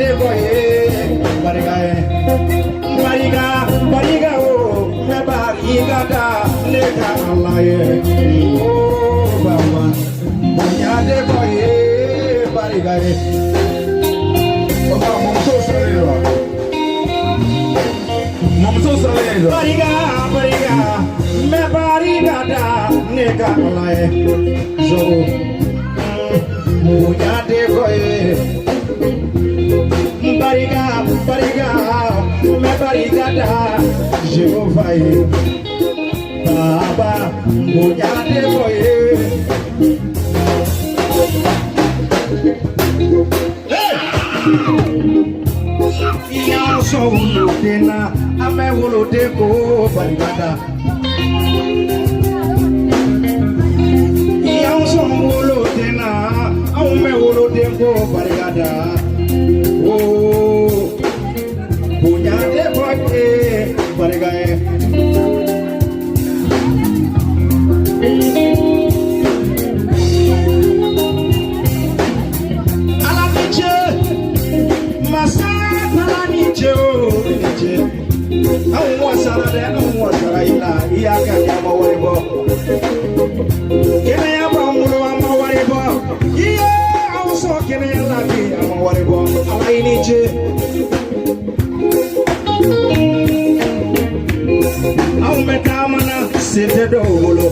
de boye bariga bariga bariga o me bariga da le ka Allah ye o baba bonya de boye bariga o ba momso sorero bariga bariga me bariga da le ka Allah ye zo bonya de boye bariga bariga me bariga da Jehovah baba bonya de boye iya so wuludena ame wulude ko bariga da iya so wuludena ame wulude ko bariga da oh punya de boye bariga ala niche masala ala niche o niche awu wasara de awu wasara ila iya ka ya ma waribo kene ya ba mulo ma waribo iya awu so kene ya la bi ma waribo ala niche awu metamana sete do wolo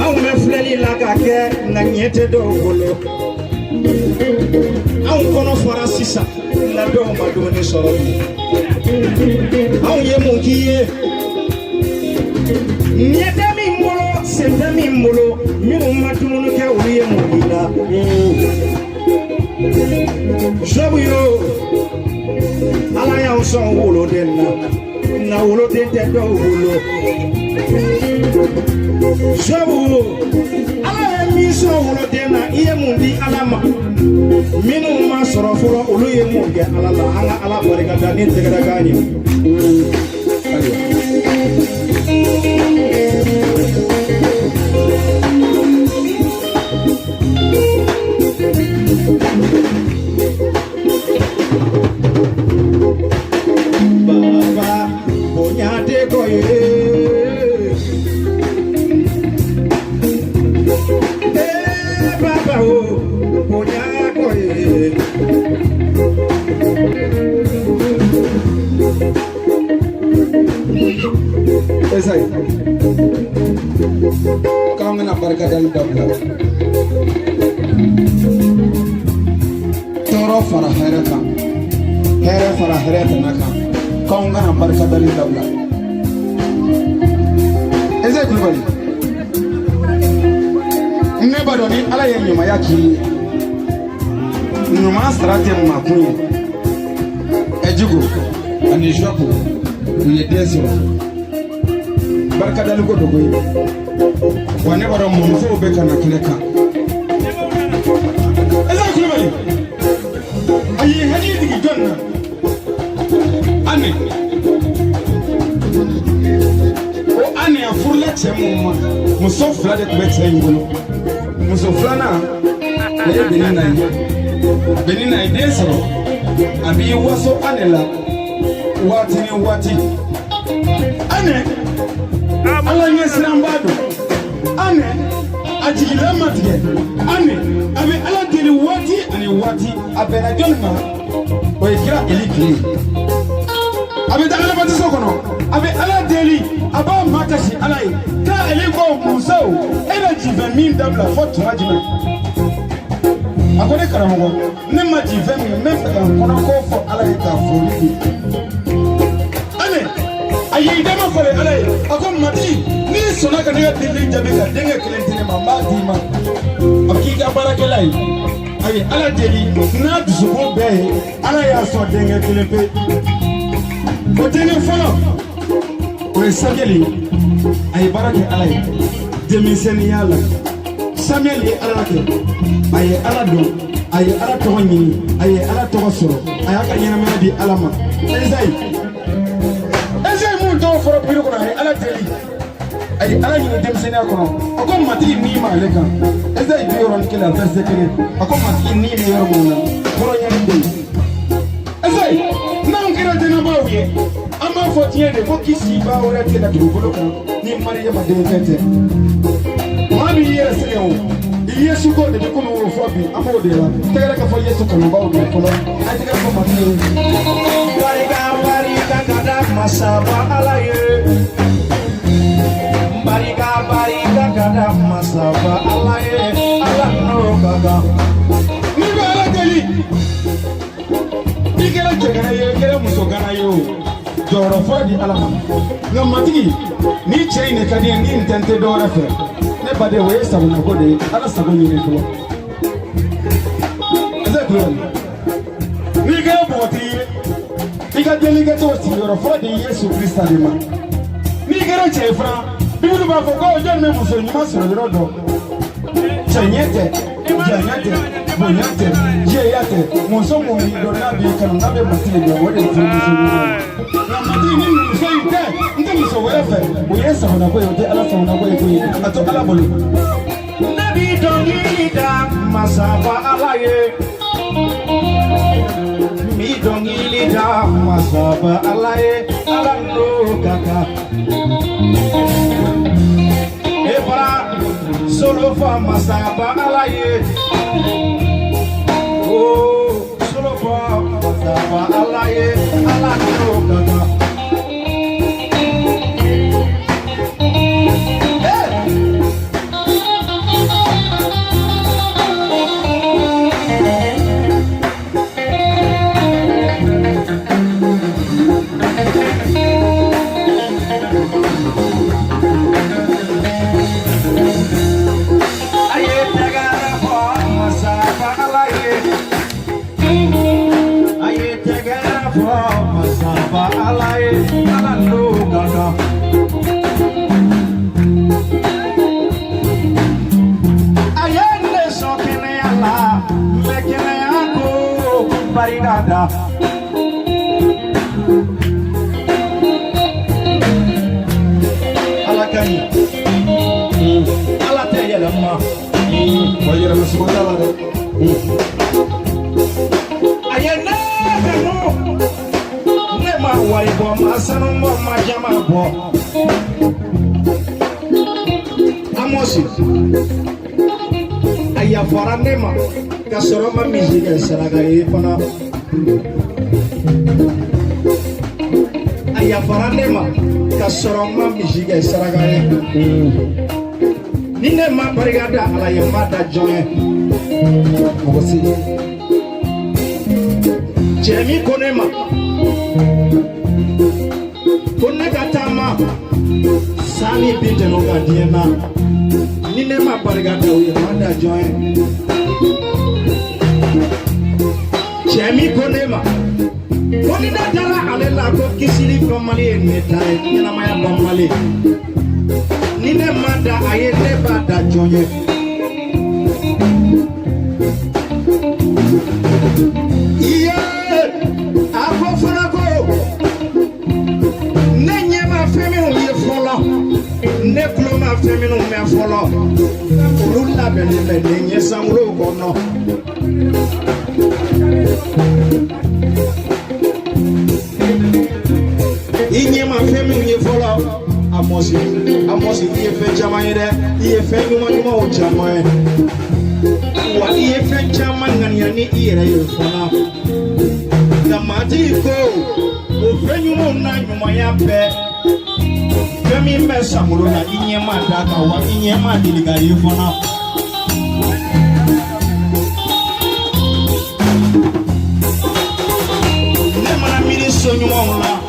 awu me fleli la ka ke na nyete do wolo awu kono fara sisa na do ma do ni soro awu ye mun kiye nyete mi mbolo sete mi mbolo mi umatunu ke uriye mun ila jobu yo ala ya son wolo denna na wolo den te do wolo jobu ala mi son wolo denna iye mun di alama minu ma soro foro olu ye mun ge ala la ala ala barika da ni tegada gani baba bonya de koye baba o bonya koye esai kamu na barka dal dabla toro fara harata here fara harata naka kamu na barka dal dabla esai kulbali ne badoni ala ye nyuma yaki nyuma strate makunye ejigo ani jopo uye desio barka dal go dogo wane baro mo fo be kana kileka eza kulbali ayi hani digi jonna ane o ane afurla chemo muso fla de kubetse ngolo muso flana e benina idesoro abi waso anela wati ni wati ane ala nyesirambado ane ajigila matige ane abi ala deli wati ani wati abena jonma o ikira elikli abi da ala batiso kono abi ala deli aba makashi ala ka eliko musau energy vemin dabla fotu majina akone karamogo ne maji vemin ne kono ko fo ala ita fo ane ayi dama fole ala akon mati ni sona ka ne deli jabe ka denga kelentene mama dima akika barakelai ayi ala deli na dusugo be ala ya so denga kelempe o denga folo o sageli ayi barake ala demiseni yala Samuel ye ala ke aye ala do aye ala to nyini aye ala to soro aya ka nyina ma di ala ma ezai mun do foro biru ko ala teli ay ala ni dem sene akono ako mati ni ma le kan eza ibi yoron kila verse kele ako mati ni mi yoro mona boro nyani de eza na ngira de na bawe ama fotie de ko kisi ba ora te da bolo kan ni mari ya bade tete ma bi yere sene o yesu ko de ko no fo bi ama o de la tegere ka fo yesu kan ba o de ko ay tegere ko mati barika kada masaba alaye barika kada masaba alaye alano gaga ni bala gali ni kera jegana ye kera muso gana yo doro fodi alama ngamati ni chaine kadi ni intente doro fe ne bade we sabu na gode ala sabu ni ko ezeklo ni kera boti ni ka delige to si doro fodi yesu krista de ma ni kera chefra bibu ba fo ko jon me muso nyima soro doro do chenyete janyate bonyate jeyate muso mo ni do na bi kan na be mutile do wode ti muso ni na mati ni muso ite nte muso we fe o yesa na ko yote ala sa na ko yote ato ala bolu nabi dongida masaba alaye mi dongida masaba alaye ala no kaka Ebra solo fa masaba alaye oh solo fa masaba alaye ala no kaka barigada ala kani ala te yela ma wayira masubata la de ayena kanu ne ma wari bo ma sanu mo ma jama bo amosi aya fara ne ma kasoro ma musique saraga e fana aya faranema kasoro ma musique saraga e nine ma barigada ala ye mada joye ogosi jemi konema konne katama sani binte no gadiena nine ma barigada o ye mada joye Jemi konema koni da dara ale la ko kisiri komali ne tai yana maya bomali nine mada aye ne bada jonye iye afo fana ko nenye ma femi o ye folo ne klo ma femi no me folo olulla bele be nenye sangulo kono inye ma femi nye folo amosi iye fe chama ire iye fe nyuma o chama e wa iye fe chama ngani yani iye ra yo fona kamati ko o fe nyuma ya pe femi me samulo na inye ma daka wa inye ma diliga yo fona nyuma wala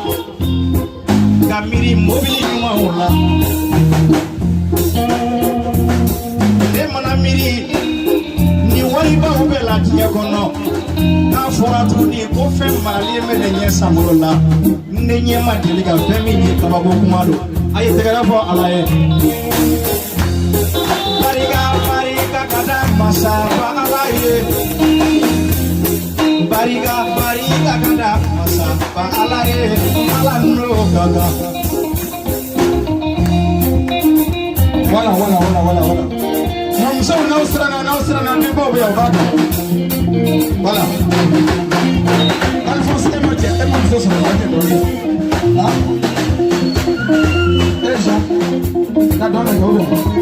kamiri mobili nyuma wala mana miri ni wali ba ubela tiya kono na fora tu ni ko fe mali me de nya samulola ne nya ma deli ga fe mi ni ka ba ko kuma do ayi tegara fo alaye bariga kada masaba alaye bariga kada masaba alaye ala no gaga Voilà. Nous sommes en Australie, voilà. Alphonse Emma, sur la